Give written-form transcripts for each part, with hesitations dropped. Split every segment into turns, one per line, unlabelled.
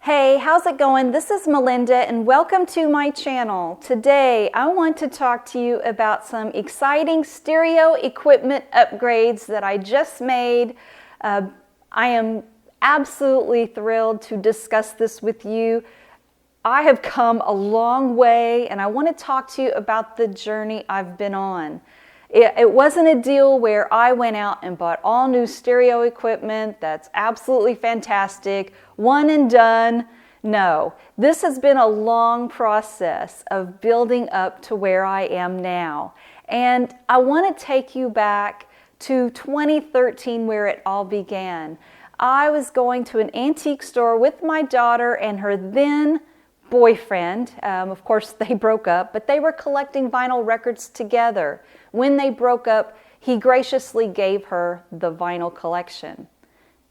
Hey, how's it going? This is Melinda and welcome to my channel. Today I want to talk to you about some exciting stereo equipment upgrades that I just made. I am absolutely thrilled to discuss this with you. I have come a long way and I want to talk to you about the journey I've been on. It wasn't a deal where I went out and bought all new stereo equipment that's absolutely fantastic, one and done. No, this has been a long process of building up to where I am now. And I want to take you back to 2013 where it all began. I was going to an antique store with my daughter and her then boyfriend. Of course, they broke up, but they were collecting vinyl records together. When they broke up, he graciously gave her the vinyl collection.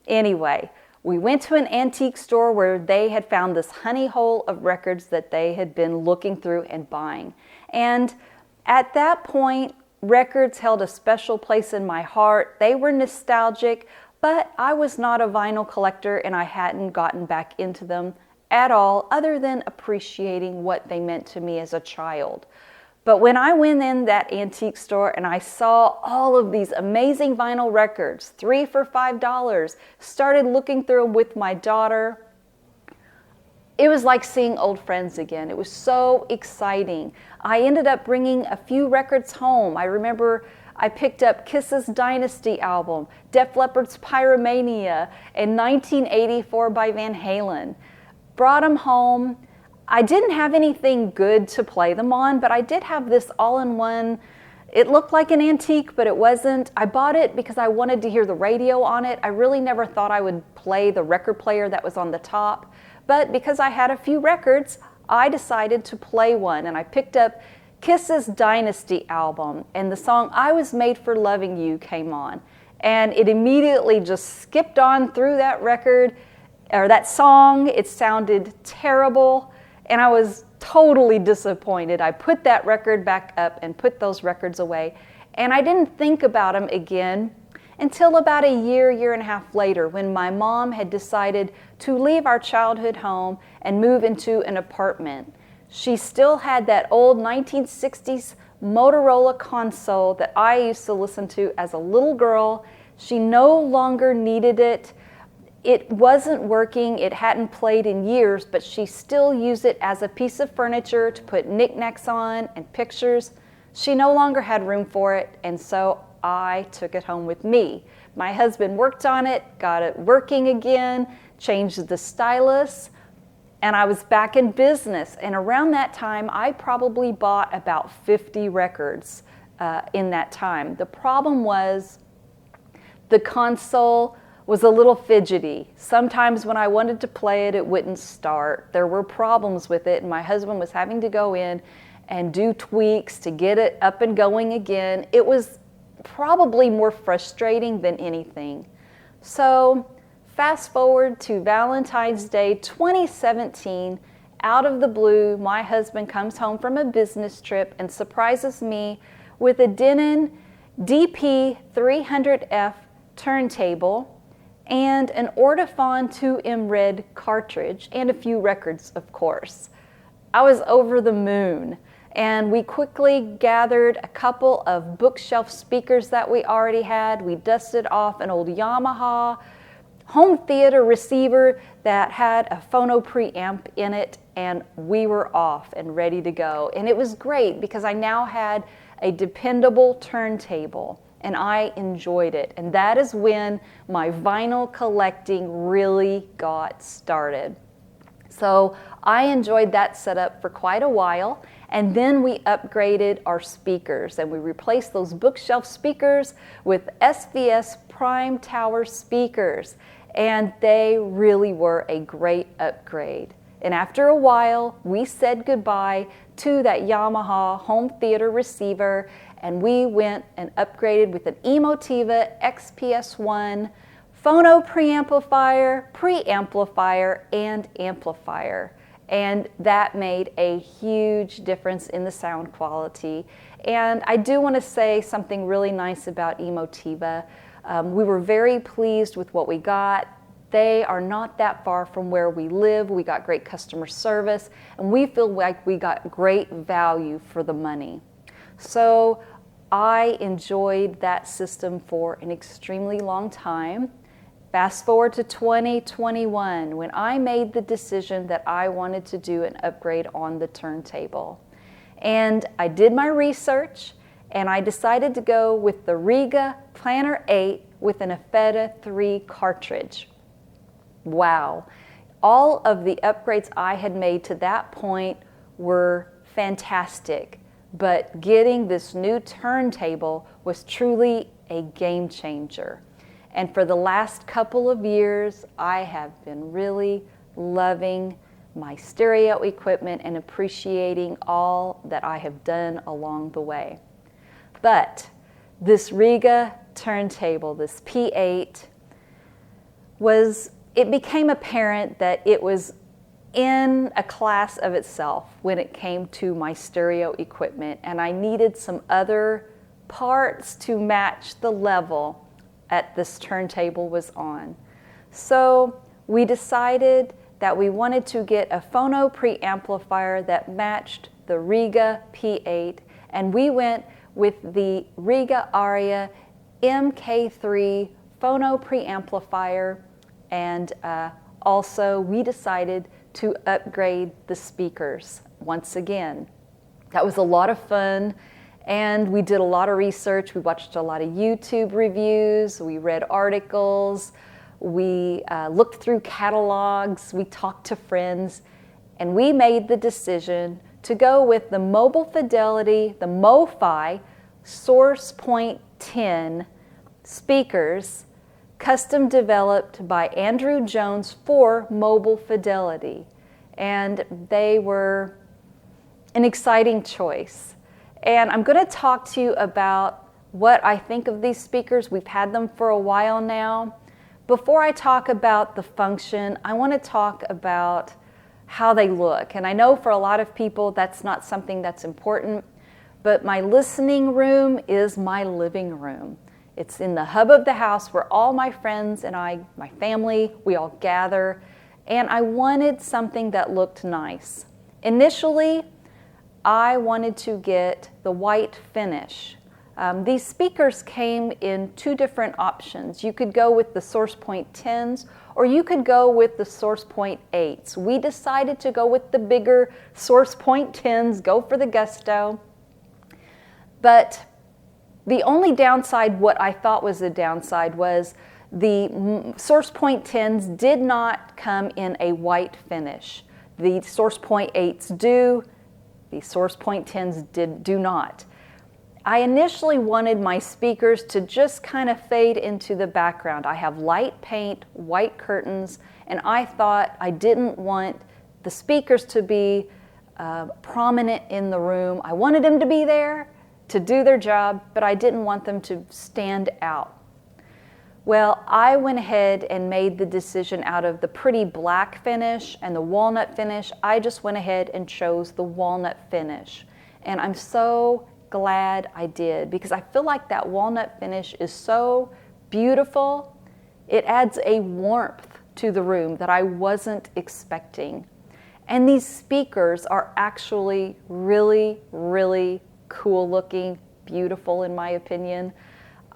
Anyway, we went to an antique store where they had found this honey hole of records that they had been looking through and buying. And at that point, records held a special place in my heart. They were nostalgic, but I was not a vinyl collector and I hadn't gotten back into them at all, other than appreciating what they meant to me as a child. But when I went in that antique store and I saw all of these amazing vinyl records, 3 for $5, started looking through them with my daughter, it was like seeing old friends again. It was so exciting. I ended up bringing a few records home. I remember I picked up Kiss's Dynasty album, Def Leppard's Pyromania, and 1984 by Van Halen. Brought them home. I didn't have anything good to play them on, but I did have this all-in-one. It looked like an antique, but it wasn't. I bought it because I wanted to hear the radio on it. I really never thought I would play the record player that was on the top, but because I had a few records, I decided to play one, and I picked up Kiss's Dynasty album, and the song I Was Made for Loving You came on, and it immediately just skipped on through that record, or that song. It sounded terrible, and I was totally disappointed. I put that record back up and put those records away, and I didn't think about them again until about a year and a half later, when my mom had decided to leave our childhood home and move into an apartment. She still had that old 1960s Motorola console that I used to listen to as a little girl. She no longer needed it. It wasn't working, it hadn't played in years, but she still used it as a piece of furniture to put knickknacks on and pictures. She no longer had room for it, and so I took it home with me. My husband worked on it, got it working again, changed the stylus, and I was back in business. And around that time, I probably bought about 50 records in that time. The problem was the console was a little fidgety. Sometimes when I wanted to play it, it wouldn't start. There were problems with it, and my husband was having to go in and do tweaks to get it up and going again. It was probably more frustrating than anything. So fast forward to Valentine's Day 2017, out of the blue, my husband comes home from a business trip and surprises me with a Denon DP 300F turntable and an Ortofon 2M Red cartridge, and a few records, of course. I was over the moon, and we quickly gathered a couple of bookshelf speakers that we already had. We dusted off an old Yamaha home theater receiver that had a phono preamp in it, and we were off and ready to go. And it was great because I now had a dependable turntable, and I enjoyed it. And that is when my vinyl collecting really got started. So I enjoyed that setup for quite a while, and then we upgraded our speakers, and we replaced those bookshelf speakers with SVS Prime Tower speakers, and they really were a great upgrade. And after a while, we said goodbye to that Yamaha home theater receiver, and we went and upgraded with an Emotiva XPS-1 phono preamplifier, and amplifier. And that made a huge difference in the sound quality. And I do want to say something really nice about Emotiva. We were very pleased with what we got. They are not that far from where we live. We got great customer service, and we feel like we got great value for the money. So I enjoyed that system for an extremely long time. Fast forward to 2021, when I made the decision that I wanted to do an upgrade on the turntable. And I did my research, and I decided to go with the Rega Planner 8 with an Affetta 3 cartridge. Wow. All of the upgrades I had made to that point were fantastic, but getting this new turntable was truly a game changer. And for the last couple of years, I have been really loving my stereo equipment and appreciating all that I have done along the way. But this Rega turntable, this P8, it became apparent that it was in a class of itself when it came to my stereo equipment, and I needed some other parts to match the level that this turntable was on. So we decided that we wanted to get a phono preamplifier that matched the Rega P8, and we went with the Rega Aria MK3 phono preamplifier, and also we decided to upgrade the speakers once again. That was a lot of fun, and we did a lot of research. We watched a lot of YouTube reviews, we read articles, we looked through catalogs, we talked to friends, and we made the decision to go with the Mobile Fidelity, the MoFi Source Point 10 speakers, custom developed by Andrew Jones for Mobile Fidelity. And they were an exciting choice. And I'm going to talk to you about what I think of these speakers. We've had them for a while now. Before I talk about the function, I want to talk about how they look. And I know for a lot of people that's not something that's important, but my listening room is my living room. It's in the hub of the house where all my friends and my family, we all gather, and I wanted something that looked nice. Initially, I wanted to get the white finish. These speakers came in two different options. You could go with the Source Point 10s, or you could go with the Source Point 8s. We decided to go with the bigger Source Point 10s, go for the gusto. But the only downside, what I thought was a downside, was the Source Point 10s did not come in a white finish. The Source Point 8s do, the Source Point 10s do not. I initially wanted my speakers to just kind of fade into the background. I have light paint, white curtains, and I thought I didn't want the speakers to be prominent in the room. I wanted them to be there to do their job, but I didn't want them to stand out. Well, I went ahead and made the decision out of the pretty black finish and the walnut finish. I just went ahead and chose the walnut finish. And I'm so glad I did, because I feel like that walnut finish is so beautiful. It adds a warmth to the room that I wasn't expecting. And these speakers are actually really, really cool looking, beautiful in my opinion.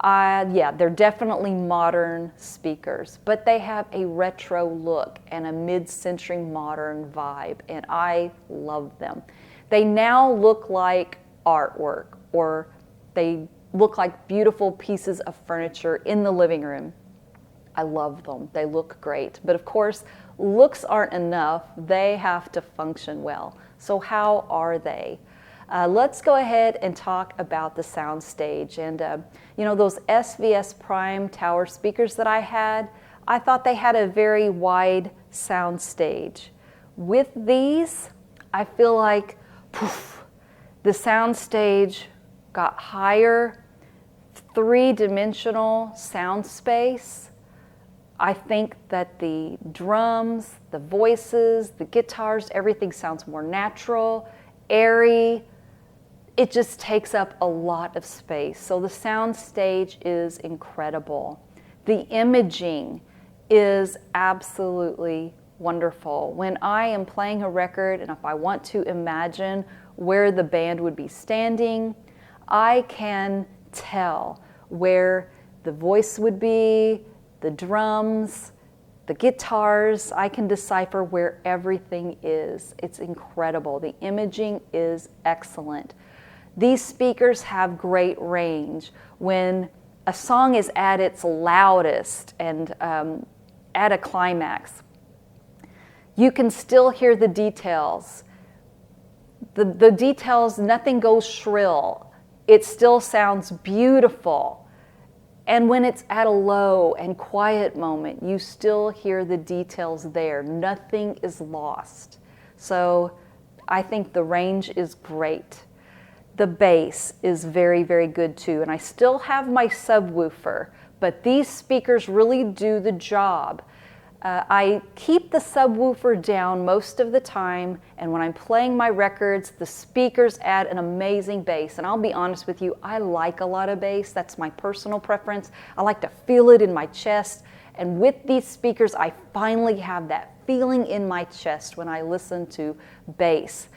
Yeah, they're definitely modern speakers, but they have a retro look and a mid-century modern vibe, and I love them. They now look like artwork, or they look like beautiful pieces of furniture in the living room. I love them. They look great. But of course, looks aren't enough. They have to function well. So how are they? Let's go ahead and talk about the sound stage. And you know, those SVS Prime Tower speakers that I had, I thought they had a very wide sound stage. With these, I feel like poof, the sound stage got higher, three-dimensional sound space. I think that the drums, the voices, the guitars, everything sounds more natural, airy. It just takes up a lot of space. So the sound stage is incredible. The imaging is absolutely wonderful. When I am playing a record and if I want to imagine where the band would be standing, I can tell where the voice would be, the drums, the guitars. I can decipher where everything is. It's incredible. The imaging is excellent. These speakers have great range. When a song is at its loudest and at a climax, you can still hear the details. The details, nothing goes shrill. It still sounds beautiful. And when it's at a low and quiet moment, you still hear the details there. Nothing is lost. So I think the range is great. The bass is very, very good too. And I still have my subwoofer, but these speakers really do the job. I keep the subwoofer down most of the time, and when I'm playing my records, the speakers add an amazing bass. And I'll be honest with you, I like a lot of bass. That's my personal preference. I like to feel it in my chest. And with these speakers, I finally have that feeling in my chest when I listen to bass.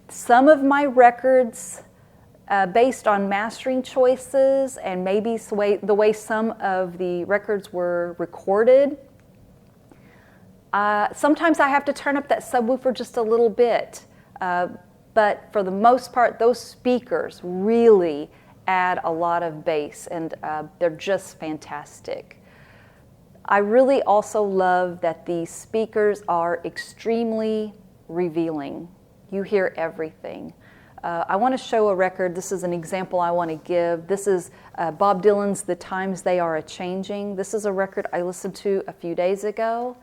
Some of my records, based on mastering choices and maybe the way some of the records were recorded, sometimes I have to turn up that subwoofer just a little bit, but for the most part, those speakers really add a lot of bass, and they're just fantastic. I really also love that these speakers are extremely revealing. You hear everything. I want to show a record. This is an example I want to give. This is Bob Dylan's The Times They Are A-Changing. This is a record I listened to a few days ago.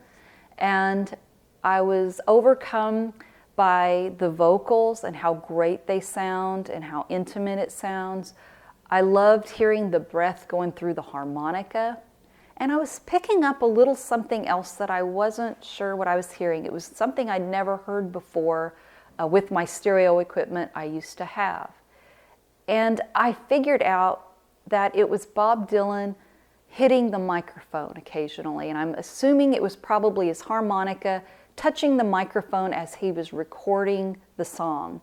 And I was overcome by the vocals and how great they sound and how intimate it sounds. I loved hearing the breath going through the harmonica. And I was picking up a little something else that I wasn't sure what I was hearing. It was something I'd never heard before with my stereo equipment I used to have. And I figured out that it was Bob Dylan hitting the microphone occasionally, and I'm assuming it was probably his harmonica touching the microphone as he was recording the song.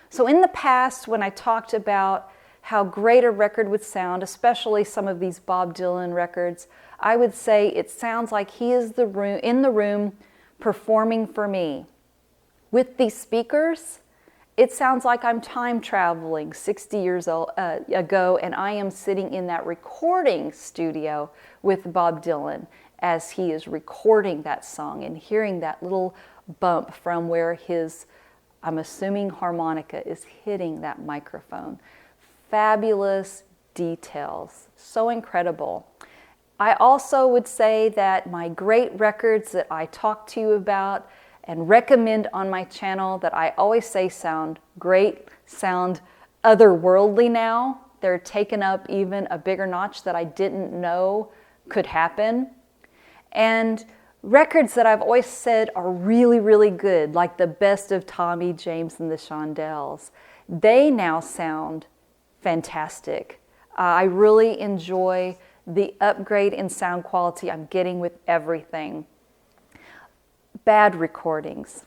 So in the past, when I talked about how great a record would sound, especially some of these Bob Dylan records, I would say it sounds like he is in the room performing for me. With these speakers, it sounds like I'm time traveling 60 years ago, and I am sitting in that recording studio with Bob Dylan as he is recording that song and hearing that little bump from where his, I'm assuming, harmonica is hitting that microphone. Fabulous details, so incredible. I also would say that my great records that I talk to you about and recommend on my channel that I always say sound great, sound otherworldly now. They're taken up even a bigger notch that I didn't know could happen. And records that I've always said are really, really good, like the best of Tommy James and the Shondells. They now sound fantastic. I really enjoy the upgrade in sound quality I'm getting with everything. Bad recordings.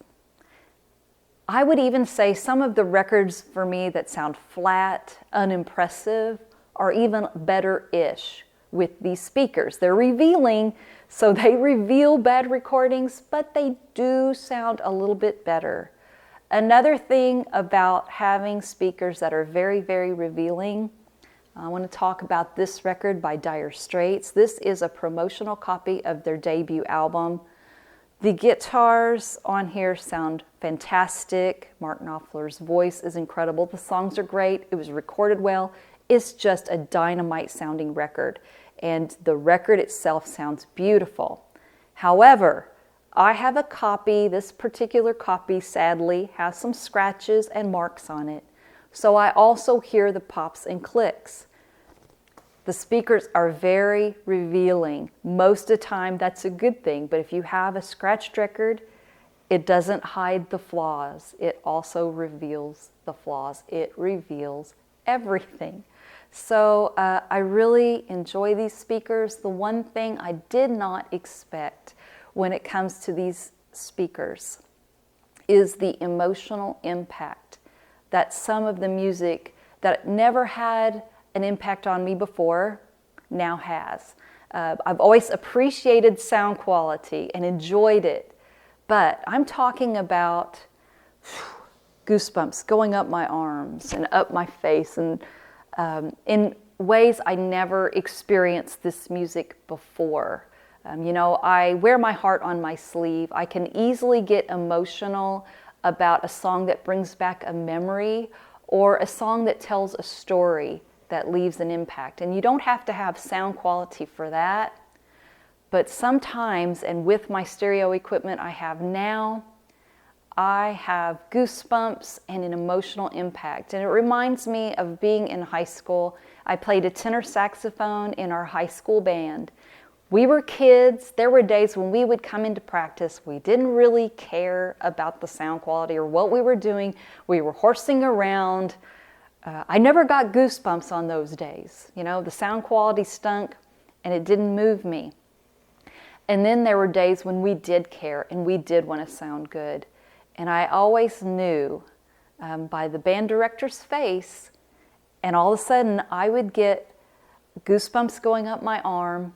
I would even say some of the records for me that sound flat, unimpressive, are even better-ish with these speakers. They're revealing, so they reveal bad recordings, but they do sound a little bit better. Another thing about having speakers that are very, very revealing, I want to talk about this record by Dire Straits. This is a promotional copy of their debut album. The guitars on here sound fantastic. Mark Knopfler's voice is incredible. The songs are great. It was recorded well. It's just a dynamite sounding record. And the record itself sounds beautiful. However, I have a copy. This particular copy, sadly, has some scratches and marks on it. So I also hear the pops and clicks. The speakers are very revealing. Most of the time, that's a good thing. But if you have a scratched record, it doesn't hide the flaws. It also reveals the flaws. It reveals everything. So I really enjoy these speakers. The one thing I did not expect when it comes to these speakers is the emotional impact that some of the music that never had an impact on me before now has. I've always appreciated sound quality and enjoyed it, but I'm talking about goosebumps going up my arms and up my face, and in ways I never experienced this music before. You know, I wear my heart on my sleeve. I can easily get emotional about a song that brings back a memory or a song that tells a story that leaves an impact. And you don't have to have sound quality for that. But sometimes, and with my stereo equipment I have now, I have goosebumps and an emotional impact. And it reminds me of being in high school. I played a tenor saxophone in our high school band. We were kids. There were days when we would come into practice. We didn't really care about the sound quality or what we were doing. We were horsing around. I never got goosebumps on those days. You know, the sound quality stunk and it didn't move me. And then there were days when we did care and we did want to sound good. And I always knew by the band director's face, and all of a sudden I would get goosebumps going up my arm.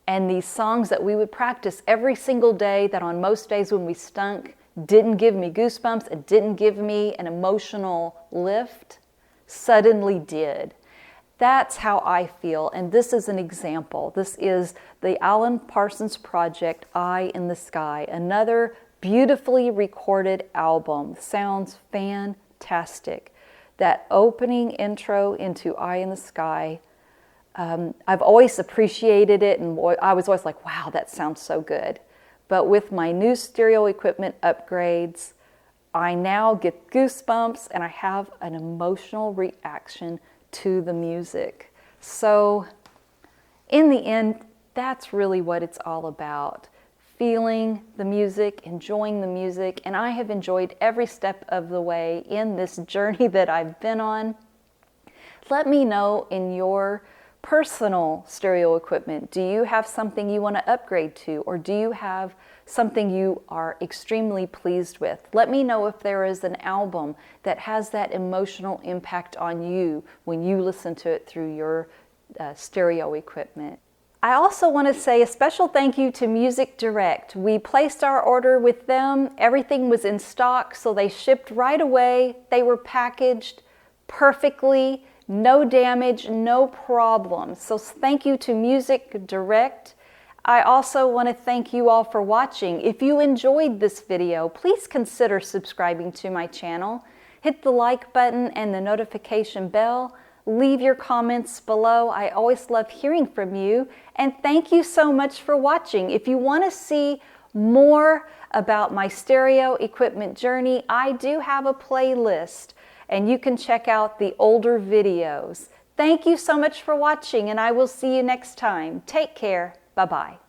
And these songs that we would practice every single day, that on most days when we stunk didn't give me goosebumps, it didn't give me an emotional lift, suddenly did. That's how I feel, and this is an example. This is the Alan Parsons Project, Eye in the Sky, another beautifully recorded album. Sounds fantastic. That opening intro into Eye in the Sky, I've always appreciated it, and I was always like, wow, that sounds so good. But with my new stereo equipment upgrades, I now get goosebumps and I have an emotional reaction to the music. So in the end, that's really what it's all about. Feeling the music, enjoying the music, and I have enjoyed every step of the way in this journey that I've been on. Let me know in your personal stereo equipment. Do you have something you want to upgrade to, or do you have something you are extremely pleased with? Let me know if there is an album that has that emotional impact on you when you listen to it through your stereo equipment. I also want to say a special thank you to Music Direct. We placed our order with them. Everything was in stock, so they shipped right away. They were packaged perfectly. No damage, no problem. So thank you to Music Direct. I also want to thank you all for watching. If you enjoyed this video, please consider subscribing to my channel. Hit the like button and the notification bell. Leave your comments below. I always love hearing from you. And thank you so much for watching. If you want to see more about my stereo equipment journey, I do have a playlist, and you can check out the older videos. Thank you so much for watching, and I will see you next time. Take care. Bye-bye.